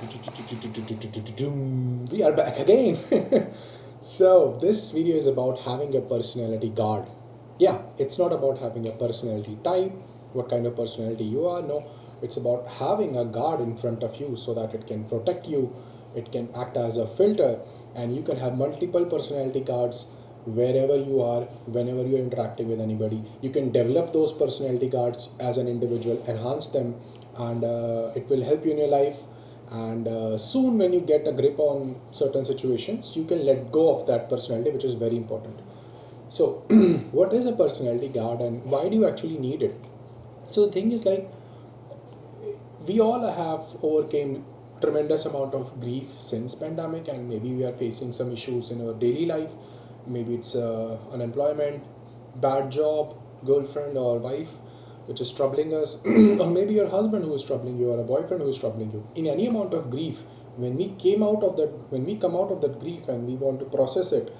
We are back again. So, this video is about having a personality guard. Yeah, it's not about having a personality type, what kind of personality you are. No, it's about having a guard in front of you so that it can protect you, it can act as a filter, and you can have multiple personality guards wherever you are, whenever you're interacting with anybody. You can develop those personality guards as an individual, enhance them, and it will help you in your life. And soon, when you get a grip on certain situations, you can let go of that personality, which is very important. So what is a personality guard and why do you actually need it? So the thing is, like, we all have overcame tremendous amount of grief since pandemic, and maybe we are facing some issues in our daily life. Maybe it's unemployment, bad job, girlfriend or wife which is troubling us, or maybe your husband who is troubling you, or a boyfriend who is troubling you. In any amount of grief, when we come out of that grief and we want to process it,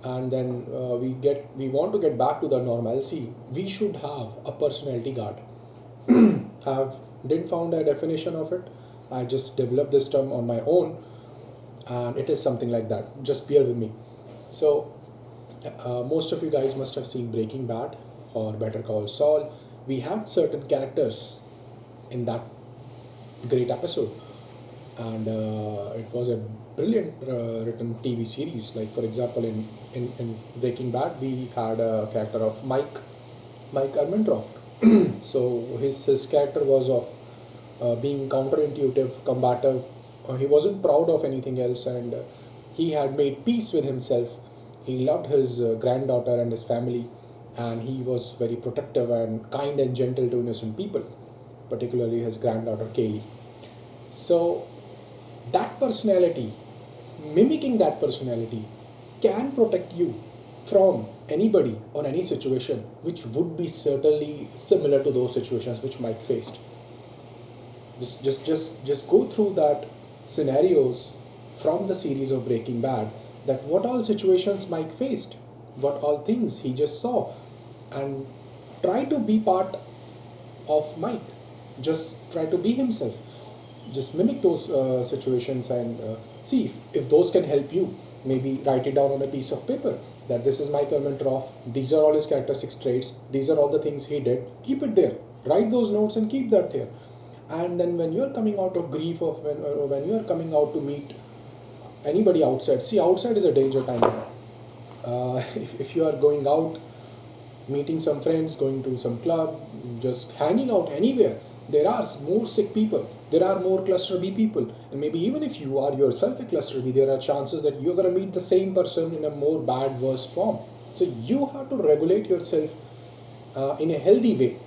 and then we want to get back to the normalcy, we should have a personality guard. Have didn't found a definition of it. I just developed this term on my own, and it is something like that. Just bear with me. So, most of you guys must have seen Breaking Bad or Better Call Saul. We had certain characters in that great episode, and it was a brilliant written TV series. Like, for example, in Breaking Bad, we had a character of Mike Ehrmantraut. So his character was of being counterintuitive, combative. He wasn't proud of anything else, and he had made peace with himself. He loved his granddaughter and his family, and he was very protective and kind and gentle to innocent people, particularly his granddaughter Kaylee. So that personality, mimicking that personality, can protect you from anybody or any situation which would be certainly similar to those situations which Mike faced. Just go through that scenarios from the series of Breaking Bad, that what all situations Mike faced, what all things he just saw, and try to be part of Mike. Just try to be himself. Just mimic those situations and see if those can help you. Maybe write it down on a piece of paper that this is Mike Ehrmantraut. These are all his characteristic traits. These are all the things he did. Keep it there. Write those notes and keep that there. And then when you're coming out of grief, or when you're coming out to meet anybody outside, see, outside is a danger time. If you are going out, meeting some friends, going to some club, just hanging out anywhere, there are more sick people, there are more cluster B people, and maybe even if you are yourself a cluster B, there are chances that you're going to meet the same person in a more bad, worse form. So you have to regulate yourself in a healthy way.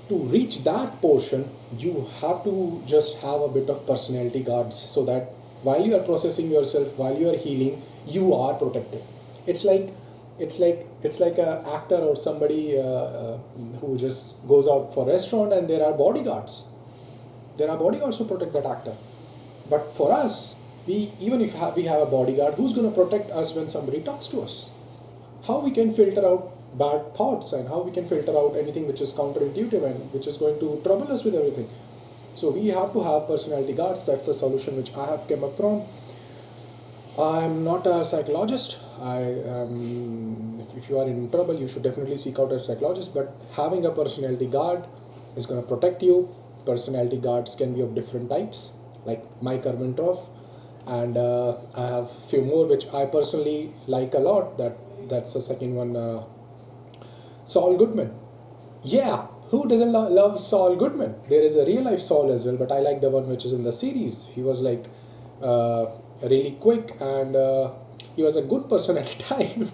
To reach that portion, you have to just have a bit of personality guards, so that while you are processing yourself, while you are healing, you are protected. It's like a actor or somebody who just goes out for a restaurant, and there are bodyguards. There are bodyguards to protect that actor. But for us, we even if we have a bodyguard, who's going to protect us when somebody talks to us? How we can filter out bad thoughts, and how we can filter out anything which is counterintuitive and which is going to trouble us with everything? So we have to have personality guards. That's a solution which I have come up from. I'm not a psychologist. If you are in trouble, you should definitely seek out a psychologist. But having a personality guard is going to protect you. Personality guards can be of different types, like Mike Ehrmantraut, and I have a few more which I personally like a lot. That's the second one, Saul Goodman. Yeah, who doesn't love Saul Goodman? There is a real life Saul as well, but I like the one which is in the series. He was like uh, really quick, and he was a good person at a time,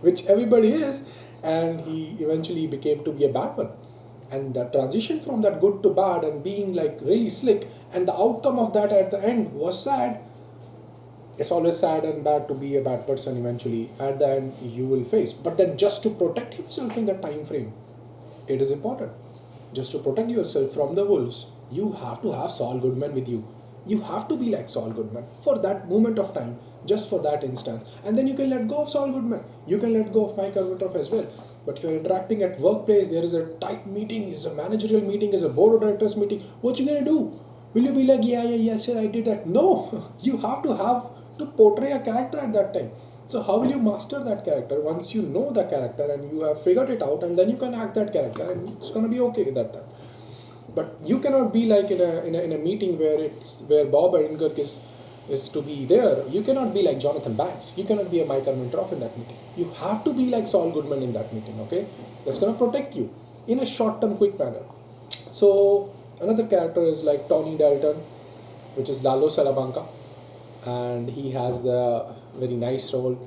which everybody is, and he eventually became to be a bad one. And the transition from that good to bad and being like really slick, and the outcome of that at the end was sad. It's always sad and bad to be a bad person. Eventually at the end you will face, but then just to protect himself in that time frame, it is important. Just to protect yourself from the wolves, you have to have Saul Goodman with you. You have to be like Saul Goodman for that moment of time, just for that instance. And then you can let go of Saul Goodman. You can let go of Mike Ehrmantraut as well. But if you're interacting at workplace, there is a tight meeting, is a managerial meeting, is a board of directors meeting. What you gonna do? Will you be like, yeah, yeah, yes, sir, I did that? No, you have to portray a character at that time. So how will you master that character once you know the character and you have figured it out, and then you can act that character, and it's gonna be okay at that time. But you cannot be like in a meeting where it's where Bob Odenkirk is to be there. You cannot be like Jonathan Banks. You cannot be a Mike Armentroff in that meeting. You have to be like Saul Goodman in that meeting. Okay, that's gonna protect you in a short-term, quick manner. So another character is like Tony Dalton, which is Lalo Salamanca, and he has the very nice role.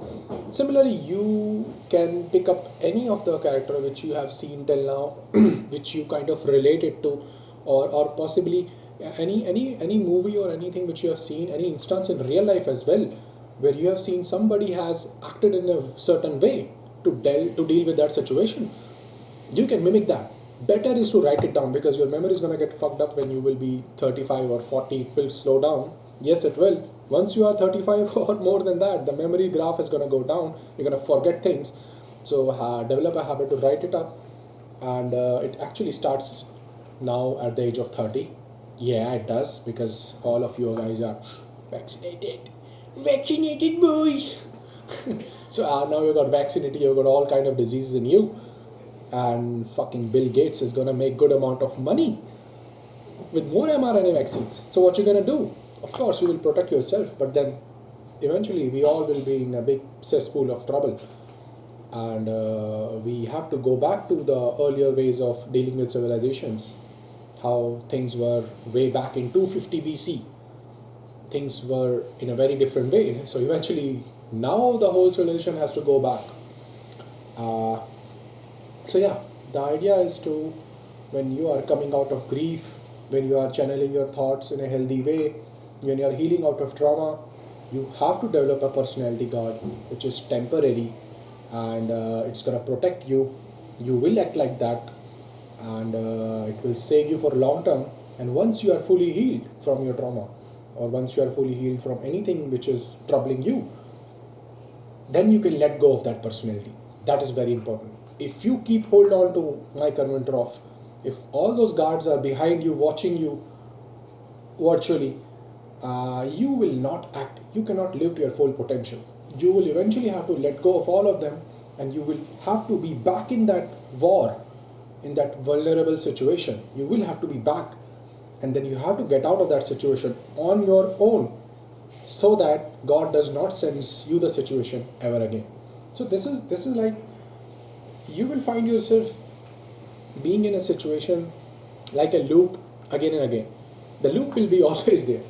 Similarly, you can pick up any of the character which you have seen till now, which you kind of related to, or possibly any movie or anything which you have seen, any instance in real life as well, where you have seen somebody has acted in a certain way to deal with that situation. You can mimic that. Better is to write it down, because your memory is going to get fucked up when you will be 35 or 40. It will slow down. Yes, it will. Once you are 35 or more than that, the memory graph is going to go down. You're going to forget things. So develop a habit to write it up, and it actually starts now at the age of 30. Yeah, it does, because all of you guys are vaccinated. Vaccinated boys. So now you got vaccinated, you got all kind of diseases in you, and fucking Bill Gates is gonna make good amount of money with more mRNA vaccines. So what you gonna do? Of course, you will protect yourself, but then eventually we all will be in a big cesspool of trouble, and we have to go back to the earlier ways of dealing with civilizations, how things were way back in 250 BC. Things were in a very different way. So eventually, now the whole civilization has to go back. Uh, so yeah, the idea is to, when you are coming out of grief, when you are channeling your thoughts in a healthy way, when you are healing out of trauma, you have to develop a personality guard which is temporary, and it's gonna protect you. You will act like that, and it will save you for long term. And once you are fully healed from your trauma, or once you are fully healed from anything which is troubling you, then you can let go of that personality. That is very important. If you keep hold on to Mike Armentroff, if all those guards are behind you watching you virtually, you will not act. You cannot live to your full potential. You will eventually have to let go of all of them, and you will have to be back in that war, in that vulnerable situation. You will have to be back, and then you have to get out of that situation on your own, so that God does not send you the situation ever again. So this is like, you will find yourself being in a situation like a loop again and again. The loop will be always there.